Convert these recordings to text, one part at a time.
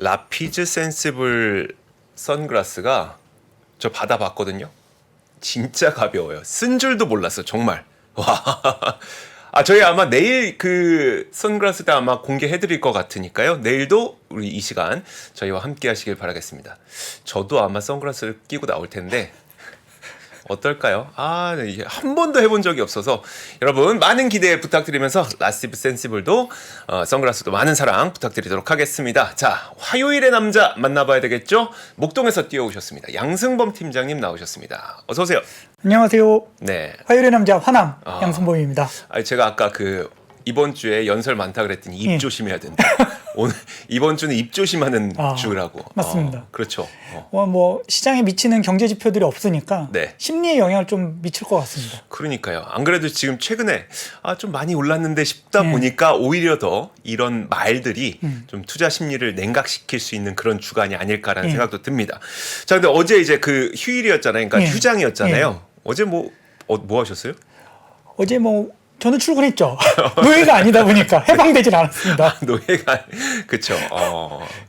라피즈 센시블 선글라스가 저 받아봤거든요. 진짜 가벼워요. 쓴 줄도 몰랐어, 정말. 와. 저희 아마 내일 그 선글라스 때 아마 공개해드릴 것 같으니까요. 내일도 우리 이 시간 저희와 함께 하시길 바라겠습니다. 저도 아마 선글라스를 끼고 나올 텐데 어떨까요? 이게 한 번도 해본 적이 없어서 여러분 많은 기대 부탁드리면서 라피즈 센시블도 선글라스도 많은 사랑 부탁드리도록 하겠습니다. 자, 화요일의 남자 만나봐야 되겠죠? 목동에서 뛰어오셨습니다. 양승범 팀장님 나오셨습니다. 어서 오세요. 안녕하세요. 네. 화요일의 남자 화남 양승범입니다. 제가 아까 이번 주에 연설 많다 그랬더니 입 조심해야 된다. 오늘 이번 주는 입 조심하는 주라고. 맞습니다. 그렇죠. 뭐 시장에 미치는 경제 지표들이 없으니까 네. 심리에 영향을 좀 미칠 것 같습니다. 그러니까요. 안 그래도 지금 최근에 좀 많이 올랐는데 싶다 보니까 오히려 더 이런 말들이 좀 투자 심리를 냉각시킬 수 있는 그런 주간이 아닐까라는 생각도 듭니다. 자, 근데 어제 이제 그 휴일이었잖아요. 그러니까 휴장이었잖아요. 어제 뭐 하셨어요? 어제 저는 출근했죠. 노예가 아니다 보니까 해방되질 않았습니다. 노예가 그쵸.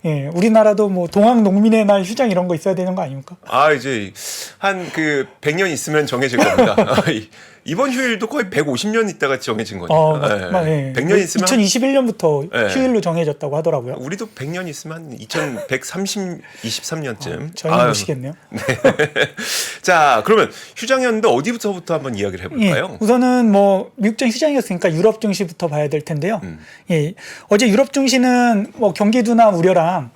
예, 우리나라도 동학 농민의 날 휴장 이런 거 있어야 되는 거 아닙니까? 이제 한 100년 있으면 정해질 겁니다. 이번 휴일도 거의 150년 있다가 정해진 거니까. 100년 있으면 2021년부터 휴일로 정해졌다고 하더라고요. 우리도 100년 있으면 한 2123년쯤. 저희는 모시겠네요. 네. 자, 그러면 휴장이었는데 어디부터 한번 이야기를 해볼까요? 우선은 미국장 휴장이었으니까 유럽 증시부터 봐야 될 텐데요. 어제 유럽 증시는 경기 둔화 우려랑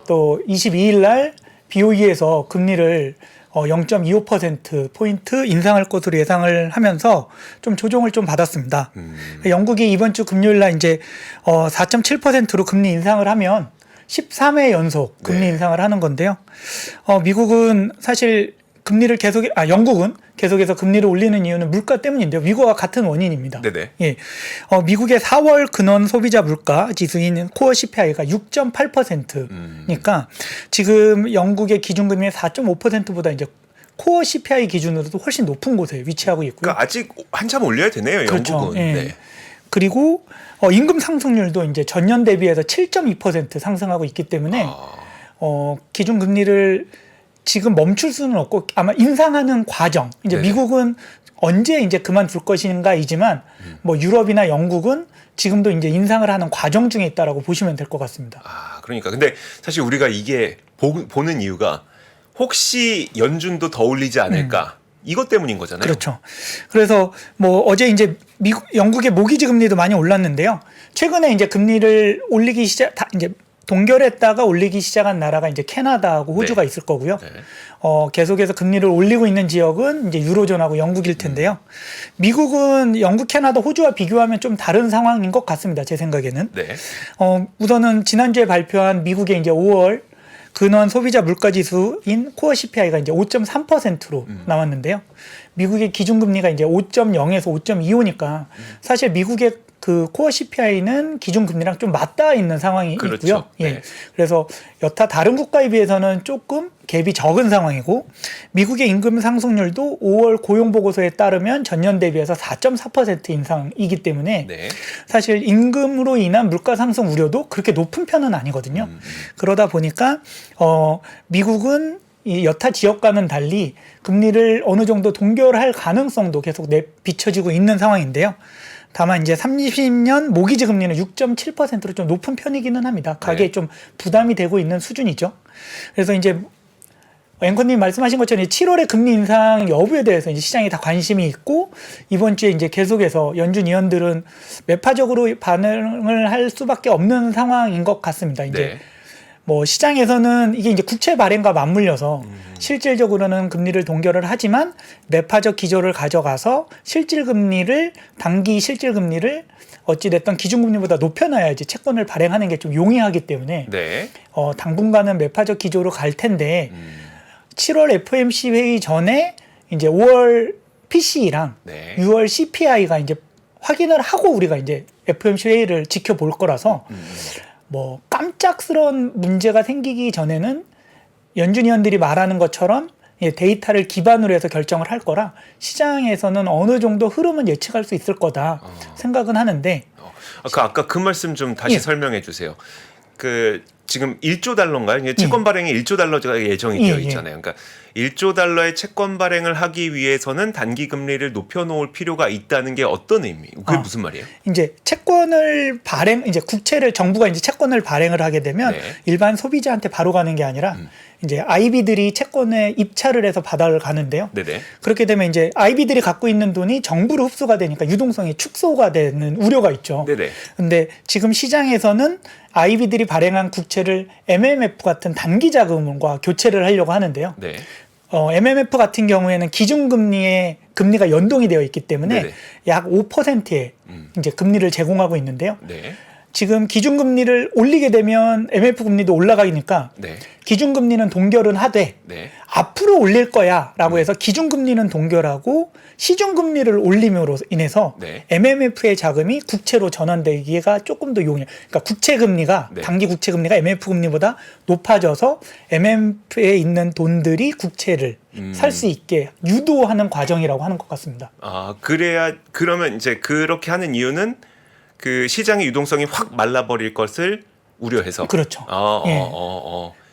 또 22일 날 BOE에서 금리를 0.25%포인트 인상할 것으로 예상을 하면서 좀 조정을 좀 받았습니다. 영국이 이번 주 금요일 날 이제 4.7%로 금리 인상을 하면 13회 연속 금리 인상을 하는 건데요. 미국은 사실 영국은 계속해서 금리를 올리는 이유는 물가 때문인데요. 미국과 같은 원인입니다. 네네. 미국의 4월 근원 소비자 물가 지수인 코어 CPI가 6.8%니까 지금 영국의 기준금리의 4.5%보다 이제 코어 CPI 기준으로도 훨씬 높은 곳에 위치하고 있고요. 그러니까 아직 한참 올려야 되네요, 그렇죠. 영국은. 네. 그리고 임금 상승률도 이제 전년 대비해서 7.2% 상승하고 있기 때문에 기준금리를 지금 멈출 수는 없고 아마 인상하는 과정 이제 네네. 미국은 언제 이제 그만둘 것인가이지만 유럽이나 영국은 지금도 이제 인상을 하는 과정 중에 있다라고 보시면 될 것 같습니다. 그러니까 근데 사실 우리가 이게 보는 이유가 혹시 연준도 더 올리지 않을까 이것 때문인 거잖아요. 그렇죠. 그래서 어제 이제 영국의 모기지 금리도 많이 올랐는데요. 최근에 이제 금리를 올리기 이제 동결했다가 올리기 시작한 나라가 이제 캐나다하고 호주가 있을 거고요. 계속해서 금리를 올리고 있는 지역은 이제 유로존하고 영국일 텐데요. 미국은 영국, 캐나다, 호주와 비교하면 좀 다른 상황인 것 같습니다. 제 생각에는. 우선은 지난주에 발표한 미국의 이제 5월 근원 소비자 물가 지수인 코어 CPI가 이제 5.3%로 나왔는데요. 미국의 기준금리가 이제 5.0에서 5.25니까 사실 미국의 그 코어 CPI는 기준금리랑 좀 맞닿아 있는 상황이 있고요. 그래서 여타 다른 국가에 비해서는 조금 갭이 적은 상황이고 미국의 임금 상승률도 5월 고용보고서에 따르면 전년 대비해서 4.4% 인상이기 때문에 사실 임금으로 인한 물가 상승 우려도 그렇게 높은 편은 아니거든요. 그러다 보니까 미국은 이 여타 지역과는 달리 금리를 어느 정도 동결할 가능성도 계속 비춰지고 있는 상황인데요. 다만 이제 30년 모기지 금리는 6.7%로 좀 높은 편이기는 합니다. 가계에 좀 부담이 되고 있는 수준이죠. 그래서 이제 앵커님 말씀하신 것처럼 7월에 금리 인상 여부에 대해서 이제 시장이 다 관심이 있고 이번 주에 이제 계속해서 연준 위원들은 매파적으로 반응을 할 수밖에 없는 상황인 것 같습니다. 이제 시장에서는 이게 이제 국채 발행과 맞물려서 실질적으로는 금리를 동결을 하지만 매파적 기조를 가져가서 단기 실질 금리를 어찌됐든 기준금리보다 높여놔야지 채권을 발행하는 게 좀 용이하기 때문에 당분간은 매파적 기조로 갈 텐데 7월 FOMC 회의 전에 이제 5월 PCE랑 6월 CPI가 이제 확인을 하고 우리가 이제 FOMC 회의를 지켜볼 거라서 깜짝스러운 문제가 생기기 전에는 연준 위원들이 말하는 것처럼 데이터를 기반으로 해서 결정을 할 거라 시장에서는 어느 정도 흐름은 예측할 수 있을 거다 생각은 하는데 아까 그 말씀 좀 다시 설명해 주세요. 지금 1조 달러인가요? 이게 채권 발행에 1조 달러가 예정이 되어 있잖아요. 그러니까 1조 달러의 채권 발행을 하기 위해서는 단기 금리를 높여 놓을 필요가 있다는 게 어떤 의미? 그게 무슨 말이에요? 이제 채권을 발행, 이제 국채를 정부가 이제 채권을 발행을 하게 되면 네. 일반 소비자한테 바로 가는 게 아니라 이제 아이비들이 채권에 입찰을 해서 받아를 가는데요. 네네. 그렇게 되면 이제 아이비들이 갖고 있는 돈이 정부로 흡수가 되니까 유동성이 축소가 되는 우려가 있죠. 네네. 근데 지금 시장에서는 아이비들이 발행한 국채를 MMF 같은 단기 자금과 교체를 하려고 하는데요. 네. MMF 같은 경우에는 기준금리의 금리가 연동이 되어 있기 때문에 네네. 약 5%의 이제 금리를 제공하고 있는데요. 네. 지금 기준금리를 올리게 되면 MF 금리도 올라가니까 네. 기준금리는 동결은 하되 네. 앞으로 올릴 거야라고 해서 기준금리는 동결하고 시중금리를 올림으로 인해서 네. MMF의 자금이 국채로 전환되기가 조금 더 용이해요. 그러니까 국채금리가 네. 단기 국채금리가 MMF 금리보다 높아져서 MMF에 있는 돈들이 국채를 살 수 있게 유도하는 과정이라고 하는 것 같습니다. 아, 그러면 이제 그렇게 하는 이유는 그 시장의 유동성이 확 말라버릴 것을 우려해서. 그렇죠. 예.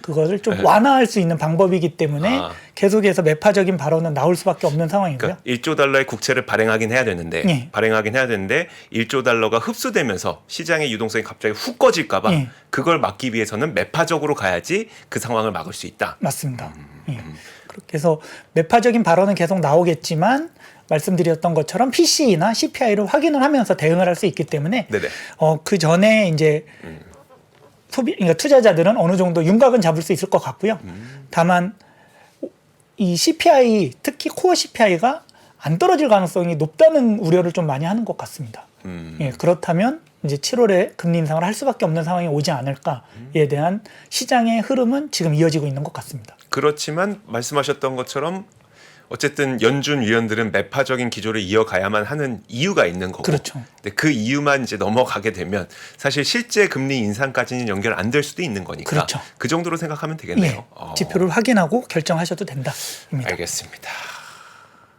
그것을 좀 네. 완화할 수 있는 방법이기 때문에 아. 계속해서 매파적인 발언은 나올 수밖에 없는 상황이고요. 그러니까 1조 달러의 국채를 발행하긴 해야 되는데 예. 1조 달러가 흡수되면서 시장의 유동성이 갑자기 훅 꺼질까 봐 예. 그걸 막기 위해서는 매파적으로 가야지 그 상황을 막을 수 있다. 맞습니다. 예. 그렇게 해서 매파적인 발언은 계속 나오겠지만 말씀드렸던 것처럼 PCE나 CPI를 확인을 하면서 대응을 할 수 있기 때문에 네네. 그 전에 이제 그러니까 투자자들은 어느 정도 윤곽은 잡을 수 있을 것 같고요. 다만 이 CPI, 특히 코어 CPI가 안 떨어질 가능성이 높다는 우려를 좀 많이 하는 것 같습니다. 예, 그렇다면 이제 7월에 금리 인상을 할 수밖에 없는 상황이 오지 않을까에 대한 시장의 흐름은 지금 이어지고 있는 것 같습니다. 그렇지만 말씀하셨던 것처럼 어쨌든 연준 위원들은 매파적인 기조를 이어가야만 하는 이유가 있는 거고. 그렇죠. 근데 그 이유만 이제 넘어가게 되면 사실 실제 금리 인상까지는 연결 안 될 수도 있는 거니까. 그렇죠. 그 정도로 생각하면 되겠네요. 예, 지표를 확인하고 결정하셔도 된다입니다. 알겠습니다.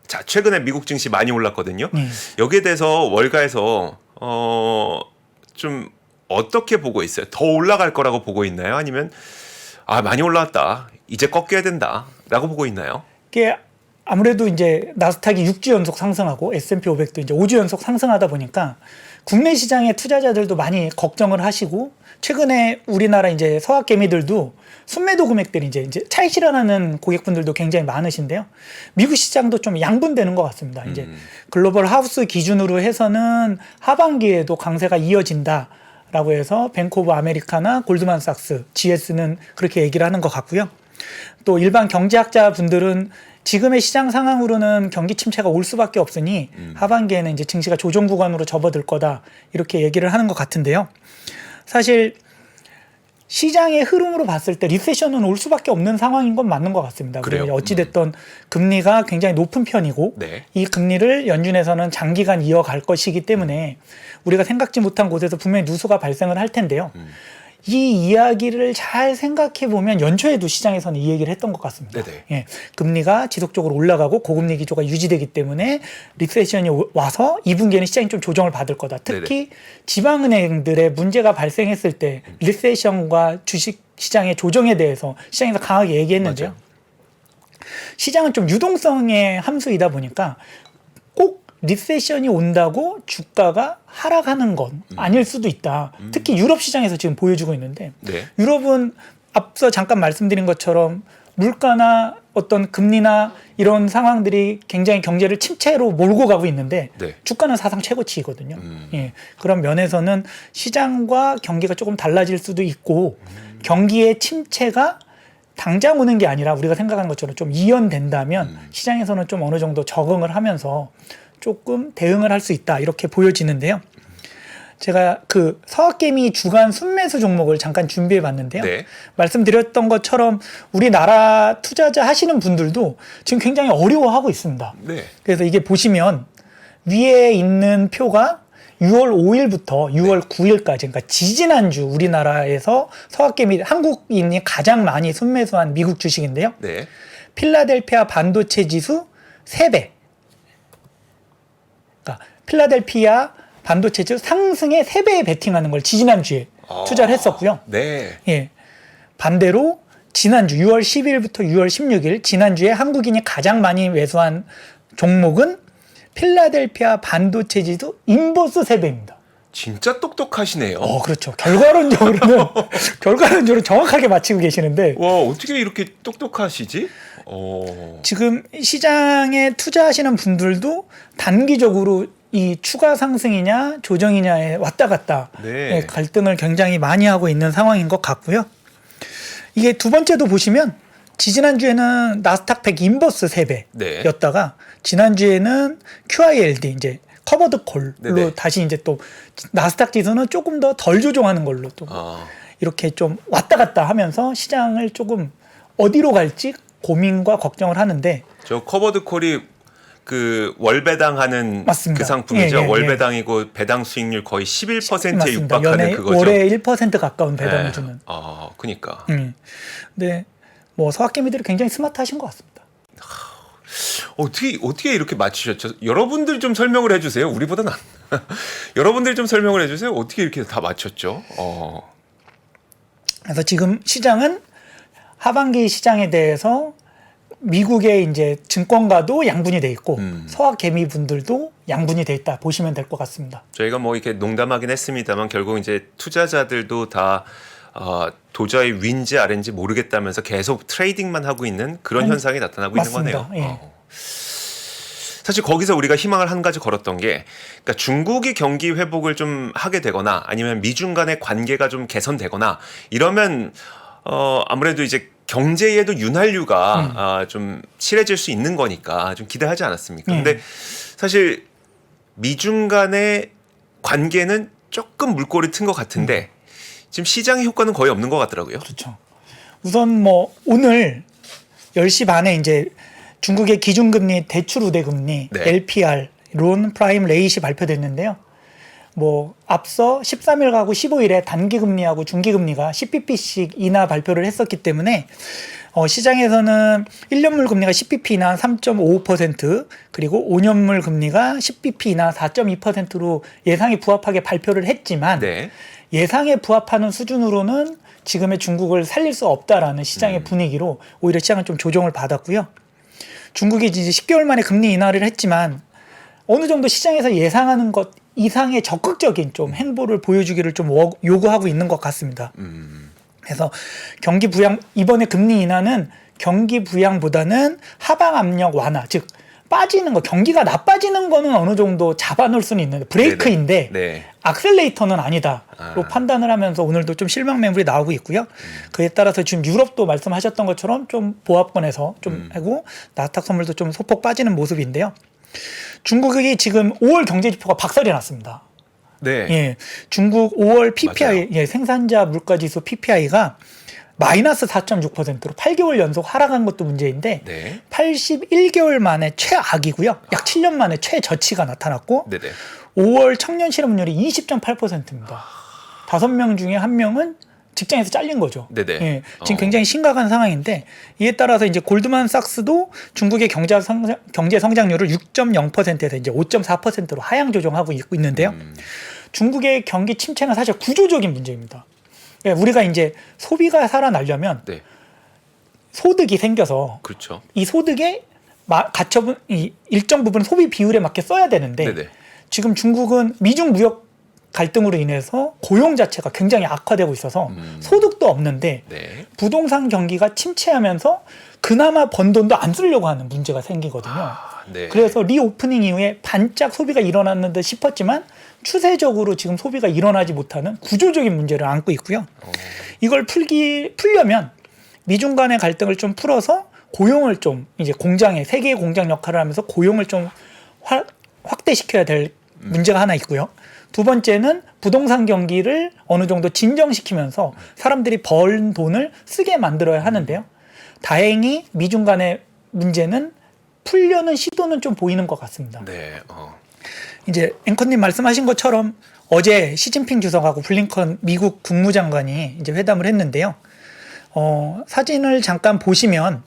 자, 최근에 미국 증시 많이 올랐거든요. 예. 여기에 대해서 월가에서 좀 어떻게 보고 있어요? 더 올라갈 거라고 보고 있나요? 아니면 많이 올라왔다. 이제 꺾여야 된다라고 보고 있나요? 이게 아무래도 이제 나스닥이 6주 연속 상승하고 S&P 500도 이제 5주 연속 상승하다 보니까 국내 시장의 투자자들도 많이 걱정을 하시고 최근에 우리나라 이제 서학개미들도 순매도 금액들이 이제 차익 실현하는 고객분들도 굉장히 많으신데요. 미국 시장도 좀 양분되는 것 같습니다. 이제 글로벌 하우스 기준으로 해서는 하반기에도 강세가 이어진다라고 해서 뱅크 오브 아메리카나 골드만삭스, GS는 그렇게 얘기를 하는 것 같고요. 또 일반 경제학자 분들은 지금의 시장 상황으로는 경기 침체가 올 수밖에 없으니 하반기에는 이제 증시가 조정 구간으로 접어들 거다 이렇게 얘기를 하는 것 같은데요. 사실 시장의 흐름으로 봤을 때 리세션은 올 수밖에 없는 상황인 건 맞는 것 같습니다. 그래요? 그리고 어찌됐든 금리가 굉장히 높은 편이고 네. 이 금리를 연준에서는 장기간 이어갈 것이기 때문에 우리가 생각지 못한 곳에서 분명히 누수가 발생을 할 텐데요. 이 이야기를 잘 생각해 보면 연초에도 시장에서는 이 얘기를 했던 것 같습니다. 네네. 예, 금리가 지속적으로 올라가고 고금리 기조가 유지되기 때문에 리세션이 와서 2분기에는 시장이 좀 조정을 받을 거다. 특히 지방은행들의 문제가 발생했을 때 리세션과 주식 시장의 조정에 대해서 시장에서 강하게 얘기했는데요. 맞아요. 시장은 좀 유동성의 함수이다 보니까 꼭 리세션이 온다고 주가가 하락하는 건 아닐 수도 있다. 특히 유럽 시장에서 지금 보여주고 있는데 네. 유럽은 앞서 잠깐 말씀드린 것처럼 물가나 어떤 금리나 이런 상황들이 굉장히 경제를 침체로 몰고 가고 있는데 네. 주가는 사상 최고치이거든요. 예, 그런 면에서는 시장과 경기가 조금 달라질 수도 있고 경기의 침체가 당장 오는 게 아니라 우리가 생각하는 것처럼 좀 이연된다면 시장에서는 좀 어느 정도 적응을 하면서 조금 대응을 할 수 있다 이렇게 보여지는데요. 제가 그 서학개미 주간 순매수 종목을 잠깐 준비해 봤는데요. 네. 말씀드렸던 것처럼 우리나라 투자자 하시는 분들도 지금 굉장히 어려워하고 있습니다. 네. 그래서 이게 보시면 위에 있는 표가 6월 5일부터 6월 9일까지 그러니까 지지난주 우리나라에서 서학개미 한국인이 가장 많이 순매수한 미국 주식인데요. 네. 필라델피아 반도체 지수 3배. 그러니까 필라델피아 반도체 지수 상승에 3배에 베팅하는 걸 지지난주에 투자를 했었고요. 네. 예. 반대로 지난주 6월 10일부터 6월 16일 지난주에 한국인이 가장 많이 매수한 종목은 필라델피아 반도체 지수 인버스 3배입니다. 진짜 똑똑하시네요. 그렇죠. 결과론적으로 정확하게 맞히고 계시는데. 와, 어떻게 이렇게 똑똑하시지? 지금 시장에 투자하시는 분들도 단기적으로 이 추가 상승이냐 조정이냐에 왔다 갔다 네. 갈등을 굉장히 많이 하고 있는 상황인 것 같고요. 이게 두 번째도 보시면 지난주에는 나스닥 100 인버스 3배였다가 지난주에는 QILD 이제 커버드 콜로 네네. 다시 이제 또 나스닥 지수는 조금 더 덜 조종하는 걸로 또 이렇게 좀 왔다 갔다 하면서 시장을 조금 어디로 갈지 고민과 걱정을 하는데 저 커버드 콜이 그 월배당하는 맞습니다. 그 상품이죠. 예, 예, 예. 월배당이고 배당 수익률 거의 11%에 맞습니다. 육박하는 그거죠. 올해 1% 가까운 배당을 네. 주는. 그니까. 근데 뭐 서학개미들이 굉장히 스마트하신 것 같습니다. 어떻게 이렇게 맞추셨죠? 여러분들 좀 설명을 해주세요. 우리보다는 여러분들 좀 설명을 해주세요. 어떻게 이렇게 다 맞췄죠? 그래서 지금 시장은 하반기 시장에 대해서 미국의 이제 증권가도 양분이 돼 있고 서학개미 분들도 양분이 돼 있다 보시면 될 것 같습니다. 저희가 뭐 이렇게 농담하긴 했습니다만 결국 이제 투자자들도 다 도저히 윈지 아랫인지 모르겠다면서 계속 트레이딩만 하고 있는 그런 현상이 나타나고 맞습니다. 있는 거네요. 예. 사실 거기서 우리가 희망을 한 가지 걸었던 게 그러니까 중국이 경기 회복을 좀 하게 되거나 아니면 미중 간의 관계가 좀 개선되거나 이러면 아무래도 이제 경제에도 윤활유가 좀 칠해질 수 있는 거니까 좀 기대하지 않았습니까? 근데 사실 미중 간의 관계는 조금 물꼬리 튼 것 같은데 지금 시장의 효과는 거의 없는 것 같더라고요. 그렇죠. 우선 뭐 오늘 10시 반에 이제 중국의 기준금리 대출 우대금리 네. LPR 론 프라임 레이시 발표됐는데요. 뭐 앞서 13일 가고 15일에 단기금리하고 중기금리가 10bp씩 인하 발표를 했었기 때문에 시장에서는 1년물 금리가 10bp 인하 3.55% 그리고 5년물 금리가 10bp 인하 4.2%로 예상에 부합하게 발표를 했지만 네. 예상에 부합하는 수준으로는 지금의 중국을 살릴 수 없다라는 시장의 분위기로 오히려 시장은 좀 조정을 받았고요. 중국이 이제 10개월 만에 금리 인하를 했지만 어느 정도 시장에서 예상하는 것 이상의 적극적인 좀 행보를 보여주기를 좀 요구하고 있는 것 같습니다. 그래서 경기 부양 이번에 금리 인하는 경기 부양보다는 하방 압력 완화, 즉 빠지는 거 경기가 나빠지는 거는 어느 정도 잡아놓을 수는 있는데 브레이크인데 네. 악셀레이터는 아니다로 판단을 하면서 오늘도 좀 실망 매물이 나오고 있고요. 그에 따라서 지금 유럽도 말씀하셨던 것처럼 좀 보합권에서 좀 하고 나스닥 선물도 좀 소폭 빠지는 모습인데요. 중국이 지금 5월 경제지표가 박살이 났습니다. 네. 예, 중국 5월 PPI, 예, 생산자 물가지수 PPI가 마이너스 4.6%로 8개월 연속 하락한 것도 문제인데 네. 81개월 만에 최악이고요. 약 7년 만에 최저치가 나타났고 네네. 5월 청년 실업률이 20.8%입니다. 5명 중에 1명은 직장에서 잘린 거죠. 네네. 예, 지금 굉장히 심각한 상황인데 이에 따라서 이제 골드만삭스도 중국의 경제 성장률을 6.0%에서 이제 5.4%로 하향 조정하고 있는데요. 중국의 경기 침체는 사실 구조적인 문제입니다. 예, 우리가 이제 소비가 살아나려면 네. 소득이 생겨서 그렇죠. 이 소득의 가처분 이 일정 부분 소비 비율에 맞게 써야 되는데 네네. 지금 중국은 미중 무역 갈등으로 인해서 고용 자체가 굉장히 악화되고 있어서 소득도 없는데 네. 부동산 경기가 침체하면서 그나마 번 돈도 안 쓰려고 하는 문제가 생기거든요. 네. 그래서 리오프닝 이후에 반짝 소비가 일어났는 듯 싶었지만 추세적으로 지금 소비가 일어나지 못하는 구조적인 문제를 안고 있고요. 이걸 풀려면 미중 간의 갈등을 좀 풀어서 고용을 좀 이제 공장에 세계의 공장 역할을 하면서 고용을 좀 확대시켜야 될 문제가 하나 있고요. 두 번째는 부동산 경기를 어느 정도 진정시키면서 사람들이 벌 돈을 쓰게 만들어야 하는데요. 다행히 미중 간의 문제는 풀려는 시도는 좀 보이는 것 같습니다. 네. 이제 앵커님 말씀하신 것처럼 어제 시진핑 주석하고 블링컨 미국 국무장관이 이제 회담을 했는데요. 사진을 잠깐 보시면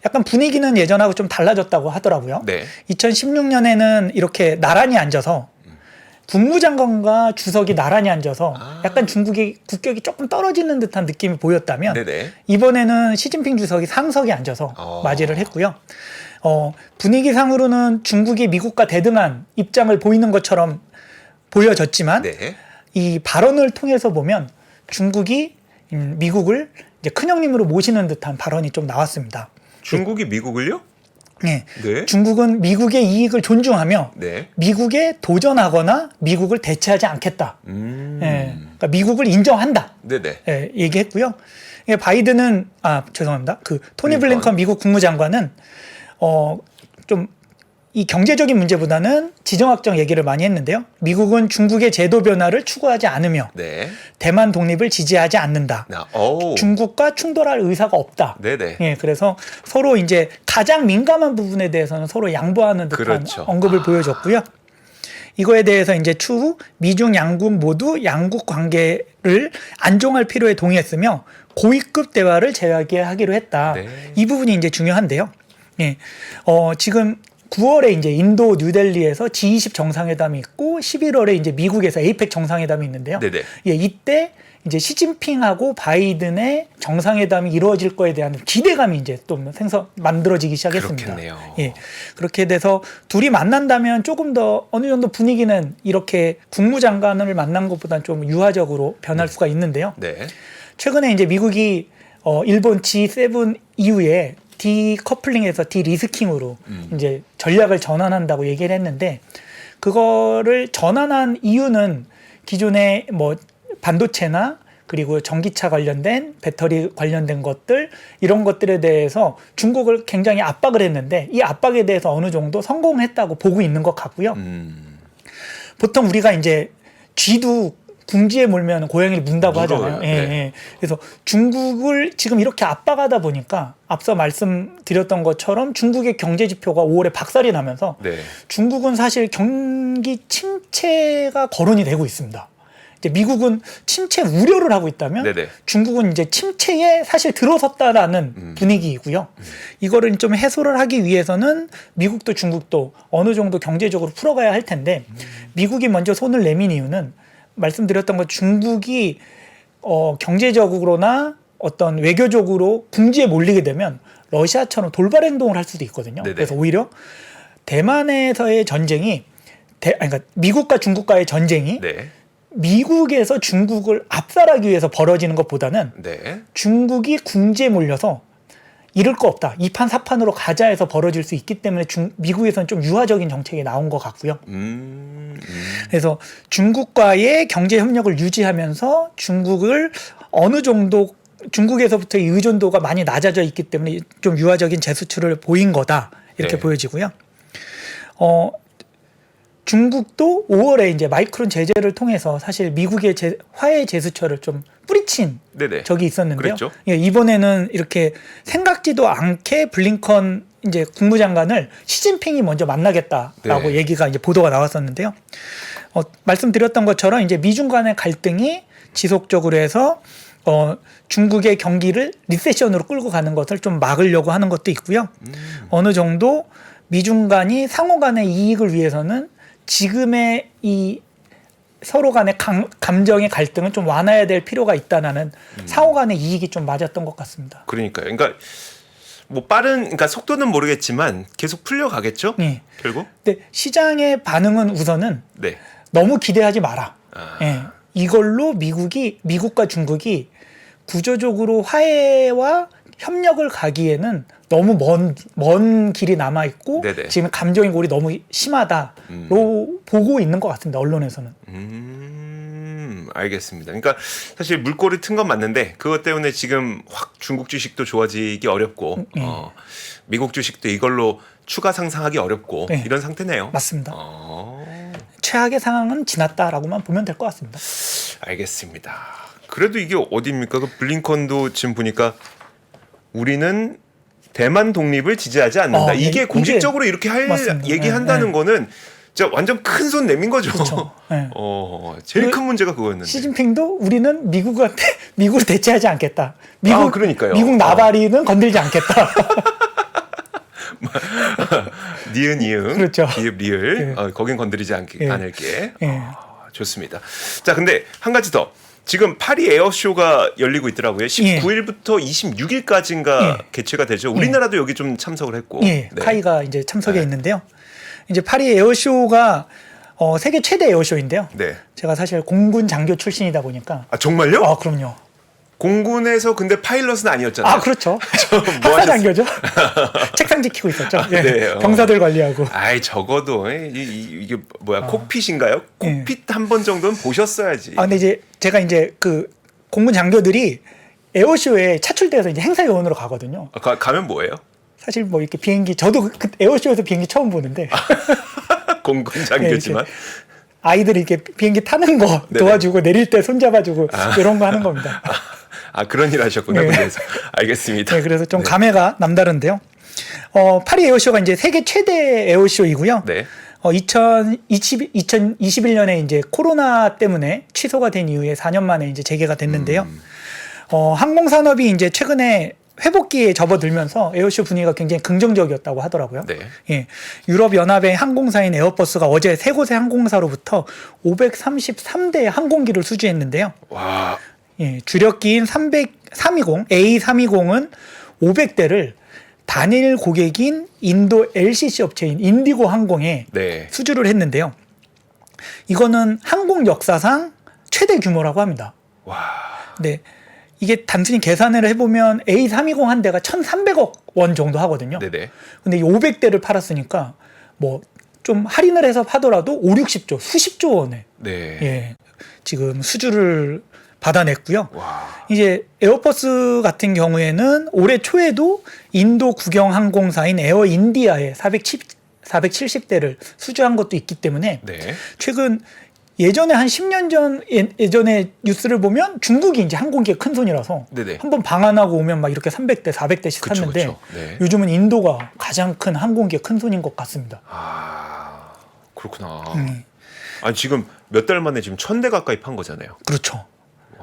약간 분위기는 예전하고 좀 달라졌다고 하더라고요. 네. 2016년에는 이렇게 나란히 앉아서 국무장관과 주석이 나란히 앉아서 약간 중국의 국격이 조금 떨어지는 듯한 느낌이 보였다면 네네. 이번에는 시진핑 주석이 상석에 앉아서 맞이를 했고요. 분위기상으로는 중국이 미국과 대등한 입장을 보이는 것처럼 보여졌지만 네. 이 발언을 통해서 보면 중국이 미국을 이제 큰형님으로 모시는 듯한 발언이 좀 나왔습니다. 중국이 미국을요? 네. 네. 중국은 미국의 이익을 존중하며 네. 미국에 도전하거나 미국을 대체하지 않겠다. 예, 그러니까 미국을 인정한다. 네네. 예, 얘기했고요. 예, 바이든은 죄송합니다. 그 토니 블링컨 미국 국무장관은 좀 이 경제적인 문제보다는 지정학적 얘기를 많이 했는데요. 미국은 중국의 제도 변화를 추구하지 않으며 네. 대만 독립을 지지하지 않는다. 중국과 충돌할 의사가 없다. 네네. 예, 그래서 서로 이제 가장 민감한 부분에 대해서는 서로 양보하는 듯한 그렇죠. 언급을 보여줬고요. 이거에 대해서 이제 추후 미중 양국 모두 양국 관계를 안정할 필요에 동의했으며 고위급 대화를 재개하기로 했다. 네. 이 부분이 이제 중요한데요. 예, 지금 9월에 이제 인도 뉴델리에서 G20 정상회담이 있고 11월에 이제 미국에서 에이펙 정상회담이 있는데요. 네네. 예, 이때 이제 시진핑하고 바이든의 정상회담이 이루어질 거에 대한 기대감이 이제 또 만들어지기 시작했습니다. 그렇겠네요. 예, 그렇게 돼서 둘이 만난다면 조금 더 어느 정도 분위기는 이렇게 국무장관을 만난 것보다는 좀 유화적으로 변할 수가 있는데요. 네. 최근에 이제 미국이 일본 G7 이후에 디커플링에서 디리스킹으로 이제 전략을 전환한다고 얘기를 했는데 그거를 전환한 이유는 기존의 뭐 반도체나 그리고 전기차 관련된 배터리 관련된 것들 이런 것들에 대해서 중국을 굉장히 압박을 했는데 이 압박에 대해서 어느 정도 성공했다고 보고 있는 것 같고요. 보통 우리가 이제 쥐도 궁지에 몰면 고양이를 문다고 물어요. 하잖아요. 네. 예. 그래서 중국을 지금 이렇게 압박하다 보니까 앞서 말씀드렸던 것처럼 중국의 경제 지표가 5월에 박살이 나면서 네. 중국은 사실 경기 침체가 거론이 되고 있습니다. 이제 미국은 침체 우려를 하고 있다면 네네. 중국은 이제 침체에 사실 들어섰다라는 분위기이고요. 이거를 좀 해소를 하기 위해서는 미국도 중국도 어느 정도 경제적으로 풀어가야 할 텐데 미국이 먼저 손을 내민 이유는 말씀드렸던 것 중국이 경제적으로나 어떤 외교적으로 궁지에 몰리게 되면 러시아처럼 돌발 행동을 할 수도 있거든요. 네네. 그래서 오히려 대만에서의 전쟁이 그러니까 미국과 중국과의 전쟁이 네. 미국에서 중국을 압살하기 위해서 벌어지는 것보다는 네. 중국이 궁지에 몰려서 잃을 거 없다. 2판 4판으로 가자 해서 벌어질 수 있기 때문에 미국에서는 좀 유화적인 정책이 나온 것 같고요. 그래서 중국과의 경제 협력을 유지하면서 중국을 어느 정도 중국에서부터의 의존도가 많이 낮아져 있기 때문에 좀 유화적인 재수출을 보인 거다. 이렇게 네. 보여지고요. 중국도 5월에 이제 마이크론 제재를 통해서 사실 미국의 화해 제스처를 좀 뿌리친 네네. 적이 있었는데요. 그랬죠. 예, 이번에는 이렇게 생각지도 않게 블링컨 이제 국무장관을 시진핑이 먼저 만나겠다라고 네. 얘기가 이제 보도가 나왔었는데요. 말씀드렸던 것처럼 이제 미중 간의 갈등이 지속적으로 해서 중국의 경기를 리세션으로 끌고 가는 것을 좀 막으려고 하는 것도 있고요. 어느 정도 미중 간이 상호 간의 이익을 위해서는 지금의 이 서로 간의 감정의 갈등은 좀 완화해야 될 필요가 있다는 상호 간의 이익이 좀 맞았던 것 같습니다. 그러니까요. 그러니까 뭐 그러니까 속도는 모르겠지만 계속 풀려가겠죠. 네. 결국. 근데 시장의 반응은 우선은 네. 너무 기대하지 마라. 예. 이걸로 미국과 중국이 구조적으로 화해와 협력을 가기에는 너무 먼 길이 남아 있고 네네. 지금 감정의 골이 너무 심하다로 보고 있는 것 같습니다. 언론에서는. 알겠습니다. 그러니까 사실 물꼬를 튼 건 맞는데 그것 때문에 지금 확 중국 주식도 좋아지기 어렵고 미국 주식도 이걸로 추가 상승하기 어렵고 네. 이런 상태네요. 맞습니다. 최악의 상황은 지났다라고만 보면 될 것 같습니다. 알겠습니다. 그래도 이게 어디입니까? 그 블링컨도 지금 보니까 우리는 대만 독립을 지지하지 않는다. 네. 이게 공식적으로 이렇게 맞습니다. 얘기한다는 네. 거는 진짜 완전 큰 손 내민 거죠. 그렇죠. 네. 제일 큰 문제가 그거였는데. 시진핑도 우리는 미국을 대체하지 않겠다. 그러니까요. 미국 나발이는 건들지 않겠다. 니은 이응 그렇죠. 비읍 리을 예. 거긴 건드리지 예. 않을게. 예. 좋습니다. 자, 근데 한 가지 더. 지금 파리 에어쇼가 열리고 있더라고요. 19일부터 26일까지인가 예. 개최가 되죠. 우리나라도 여기 좀 참석을 했고. 예, 네. 카이가 이제 참석해 네. 있는데요. 이제 파리 에어쇼가 세계 최대 에어쇼인데요. 네. 제가 사실 공군 장교 출신이다 보니까. 아, 정말요? 아, 그럼요. 공군에서 근데 파일럿은 아니었잖아요. 아, 그렇죠. 뭐 하사 하셨어요? 장교죠. 책상 지키고 있었죠. 예. 네, 병사들 관리하고. 아이, 적어도 이게 뭐야 콕핏인가요? 콕핏 한 번 정도는 보셨어야지. 아, 근데 이제 제가 이제 그 공군 장교들이 에어쇼에 차출돼서 이제 행사 요원으로 가거든요. 가면 뭐예요? 사실 뭐 이렇게 비행기 저도 그 에어쇼에서 비행기 처음 보는데 공군 장교지만. 아이들이 이렇게 비행기 타는 거 네네. 도와주고 내릴 때 손잡아주고 이런 거 하는 겁니다. 아, 그런 일 하셨구나. 네. 군대에서. 알겠습니다. 네, 그래서 좀 네. 감회가 남다른데요. 파리 에어쇼가 이제 세계 최대 에어쇼이고요. 네. 2021년에 이제 코로나 때문에 취소가 된 이후에 4년 만에 이제 재개가 됐는데요. 항공 산업이 이제 최근에 회복기에 접어들면서 에어쇼 분위기가 굉장히 긍정적이었다고 하더라고요. 네. 예, 유럽 연합의 항공사인 에어버스가 어제 세 곳의 항공사로부터 533대의 항공기를 수주했는데요. 와. 예, 주력기인 320 A320은 500대를 단일 고객인 인도 LCC 업체인 인디고 항공에 네. 수주를 했는데요. 이거는 항공 역사상 최대 규모라고 합니다. 와. 네. 이게 단순히 계산을 해보면 A320 한 대가 1,300억 원 정도 하거든요. 네네. 근데 이 500대를 팔았으니까 뭐 좀 할인을 해서 파더라도 5, 60조, 수십조 원에 네. 예, 지금 수주를 받아냈고요. 와. 이제 에어버스 같은 경우에는 올해 초에도 인도 국영 항공사인 에어 인디아에 470대를 수주한 것도 있기 때문에 네. 최근 예전에 한 10년 전 예전에 뉴스를 보면 중국이 이제 항공기의 큰 손이라서 네네. 한번 방한하고 오면 막 이렇게 300대, 400대씩 그쵸, 샀는데 그쵸. 네. 요즘은 인도가 가장 큰 항공기의 큰 손인 것 같습니다. 아, 그렇구나. 아니, 지금 몇 달 만에 지금 1,000대 가까이 판 거잖아요. 그렇죠.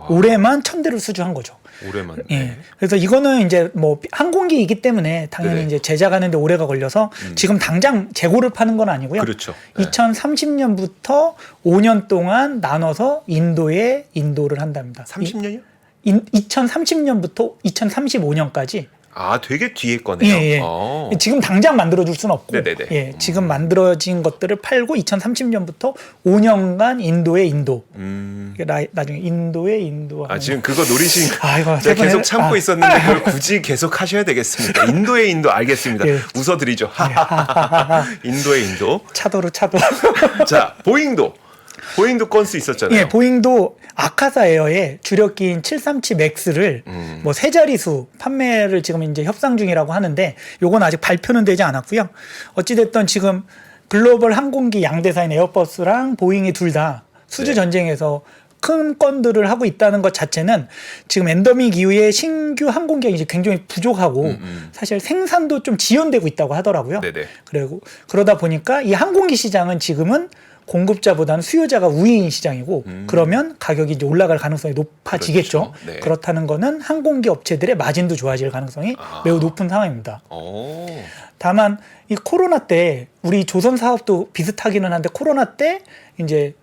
올해만 1,000대를 수주한 거죠. 올해만. 예. 네. 그래서 이거는 이제 뭐 항공기이기 때문에 당연히 네네. 이제 제작하는데 오래가 걸려서 지금 당장 재고를 파는 건 아니고요. 그렇죠. 네. 2030년부터 5년 동안 나눠서 인도에 인도를 한답니다. 30년이요? 2030년부터 2035년까지. 아, 되게 뒤에 거네요. 예, 예. 어. 지금 당장 만들어줄 수는 없고, 네네네. 예, 지금 만들어진 것들을 팔고 2030년부터 5년간 인도의 인도. 나중에 인도의 인도. 아, 지금 그거 노리신 아, 이거 제가 계속 세번을- 참고 아. 있었는데 그걸 굳이 계속 하셔야 되겠습니다. 인도의 인도 알겠습니다. 예. 웃어드리죠. 인도의 인도. 차도로 차도. 자, 보잉도 건수 있었잖아요. 예, 보잉도 아카사 에어의 주력기인 737 맥스를 뭐 세 자리수 판매를 지금 이제 협상 중이라고 하는데 요건 아직 발표는 되지 않았고요. 어찌됐든 지금 글로벌 항공기 양대사인 에어버스랑 보잉이 둘 다 수주 네. 전쟁에서 큰 건들을 하고 있다는 것 자체는 지금 엔더믹 이후에 신규 항공기가 이제 굉장히 부족하고 사실 생산도 좀 지연되고 있다고 하더라고요. 네네. 그리고 그러다 보니까 이 항공기 시장은 지금은 공급자보다는 수요자가 우위인 시장이고 그러면 가격이 이제 올라갈 가능성이 높아지겠죠. 그렇죠. 네. 그렇다는 거는 항공기 업체들의 마진도 좋아질 가능성이 매우 높은 상황입니다. 오. 다만 이 코로나 때 우리 조선 사업도 비슷하기는 한데 코로나 때 이제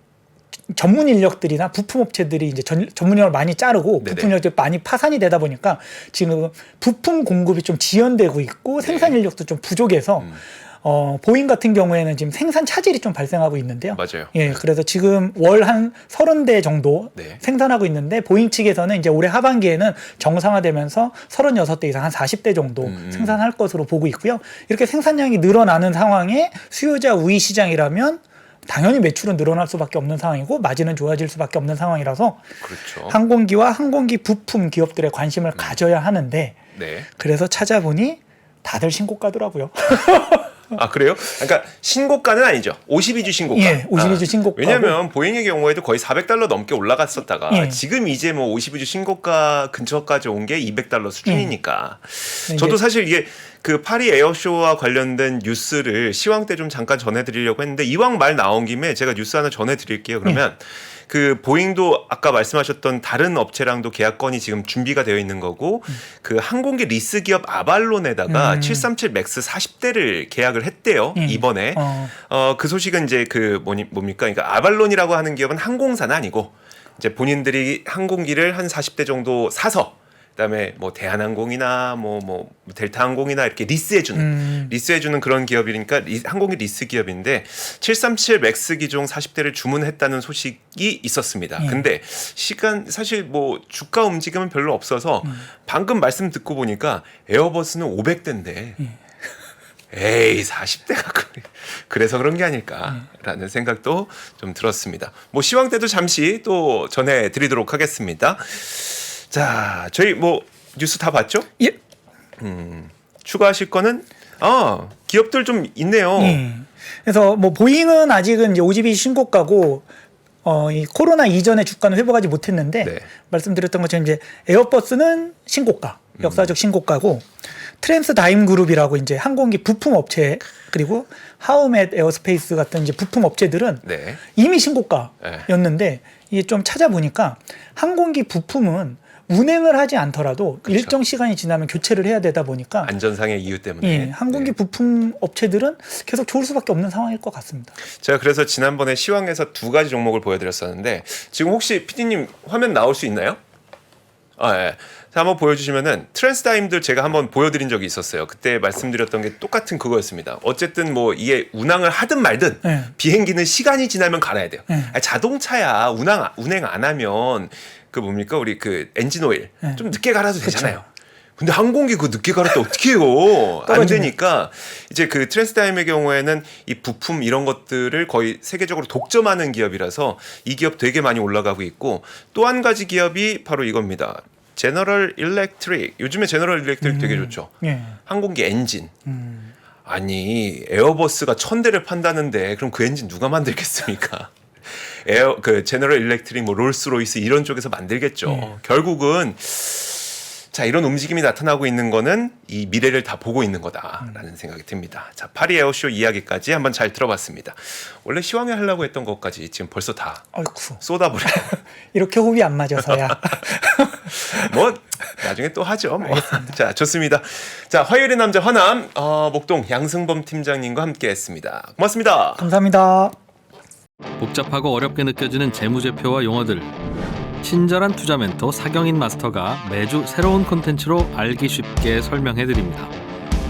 전문 인력들이나 부품 업체들이 이제 전문 인력을 많이 자르고 네네. 부품 인력들이 많이 파산이 되다 보니까 지금 부품 공급이 좀 지연되고 있고 생산 인력도 좀 부족해서 보잉 같은 경우에는 지금 생산 차질이 좀 발생하고 있는데요. 맞아요. 예, 그래서 지금 월 한 30대 정도 네. 생산하고 있는데 보잉 측에서는 이제 올해 하반기에는 정상화되면서 36대 이상 한 40대 정도 생산할 것으로 보고 있고요. 이렇게 생산량이 늘어나는 상황에 수요자 우위 시장이라면 당연히 매출은 늘어날 수밖에 없는 상황이고 마진은 좋아질 수밖에 없는 상황이라서 그렇죠. 항공기와 항공기 부품 기업들의 관심을 가져야 하는데 네. 그래서 찾아보니 다들 신고가더라고요. 아, 그래요? 그러니까 신고가는 아니죠. 52주 신고가. 예, 52주 신고가고. 왜냐하면 보잉의 경우에도 거의 $400 넘게 올라갔었다가 예. 지금 이제 뭐 52주 신고가 근처까지 온 게 $200 수준이니까. 네, 저도 이제- 사실 이게 그 파리 에어쇼와 관련된 뉴스를 시황 때 좀 잠깐 전해드리려고 했는데 이왕 말 나온 김에 제가 뉴스 하나 전해드릴게요. 그러면 그 보잉도 아까 말씀하셨던 다른 업체랑도 계약건이 지금 준비가 되어 있는 거고 그 항공기 리스 기업 아발론에다가 737 맥스 40대를 계약을 했대요. 이번에. 그 소식은 이제 그 뭡니까? 그러니까 아발론이라고 하는 기업은 항공사는 아니고 이제 본인들이 항공기를 한 40대 정도 사서 그다음에 뭐 대한항공이나 뭐 델타항공이나 이렇게 리스해주는 그런 기업이니까 항공기 리스 기업인데 737 맥스 기종 40대를 주문했다는 소식이 있었습니다. 근데 사실 뭐 주가 움직임은 별로 없어서 방금 말씀 듣고 보니까 에어버스는 500대인데 에이 40대가 그래서 그런 게 아닐까라는 생각도 좀 들었습니다. 뭐 시황 때도 잠시 또 전해드리도록 하겠습니다. 자, 저희 뭐 뉴스 다 봤죠? 예. 추가하실 거는 기업들 좀 있네요. 그래서 뭐 보잉은 아직은 이제 52 신고가고 이 코로나 이전에 주가는 회복하지 못했는데 네. 말씀드렸던 것처럼 이제 에어버스는 신고가, 역사적 신고가고 트랜스다임 그룹이라고 이제 항공기 부품 업체 그리고 하우멧 에어스페이스 같은 이제 부품 업체들은 네. 이미 신고가였는데 이게 좀 찾아보니까 항공기 부품은 운행을 하지 않더라도 그렇죠. 일정 시간이 지나면 교체를 해야 되다 보니까 안전상의 이유 때문에. 예, 항공기 부품 업체들은 계속 좋을 수밖에 없는 상황일 것 같습니다. 제가 그래서 지난번에 시황에서 두 가지 종목을 보여드렸었는데 지금 혹시 PD님 화면 나올 수 있나요? 예. 자, 한번 보여주시면은 트랜스다임들 제가 한번 보여드린 적이 있었어요. 그때 말씀드렸던 게 똑같은 그거였습니다. 어쨌든 뭐 이게 운항을 하든 말든 비행기는 시간이 지나면 갈아야 돼요. 자동차야 운행 안 하면 그 뭡니까 우리 그 엔진 오일 좀 늦게 갈아도 되잖아요. 근데 항공기 그 늦게 갈았다 어떻게 해요? 안 되니까 이제 그 트랜스다임의 경우에는 이 부품 이런 것들을 거의 세계적으로 독점하는 기업이라서 이 기업 되게 많이 올라가고 있고 또 한 가지 기업이 바로 이겁니다. 제너럴 일렉트릭. 요즘에 제너럴 일렉트릭 되게 좋죠. 항공기 엔진. 아니 에어버스가 1000대를 판다는데 그럼 그 엔진 누가 만들겠습니까? 그 제너럴 일렉트릭 뭐 롤스로이스 이런 쪽에서 만들겠죠. 결국은 자, 이런 움직임이 나타나고 있는 거는 이 미래를 다 보고 있는 거다라는 생각이 듭니다. 자, 파리 에어쇼 이야기까지 한번 잘 들어봤습니다. 원래 시황에 하려고 했던 것까지 지금 벌써 다 쏟아버려요. 이렇게 호흡이 안 맞아서야. 뭐 나중에 또 하죠. 뭐. 자, 좋습니다. 자, 화요일의 남자 화남 목동 양승범 팀장님과 함께했습니다. 고맙습니다. 감사합니다. 복잡하고 어렵게 느껴지는 재무제표와 용어들. 친절한 투자 멘토 사경인 마스터가 매주 새로운 콘텐츠로 알기 쉽게 설명해드립니다.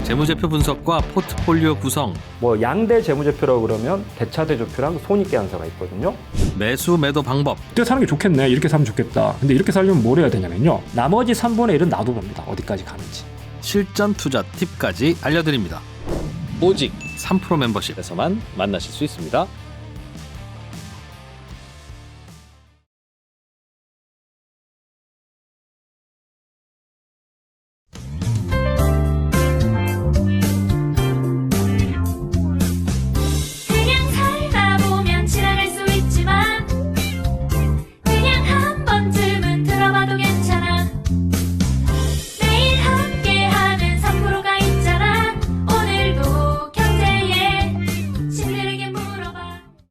재무제표 분석과 포트폴리오 구성, 뭐 양대 재무제표라고 그러면 대차대조표랑 손익계산서가 있거든요. 매수 매도 방법, 이때 사는 게 좋겠네. 이렇게 사면 좋겠다. 근데 이렇게 살려면 뭘 해야 되냐면요. 나머지 3분의 1은 놔둬봅니다. 어디까지 가는지. 실전 투자 팁까지 알려드립니다. 오직 3프로 멤버십에서만 만나실 수 있습니다.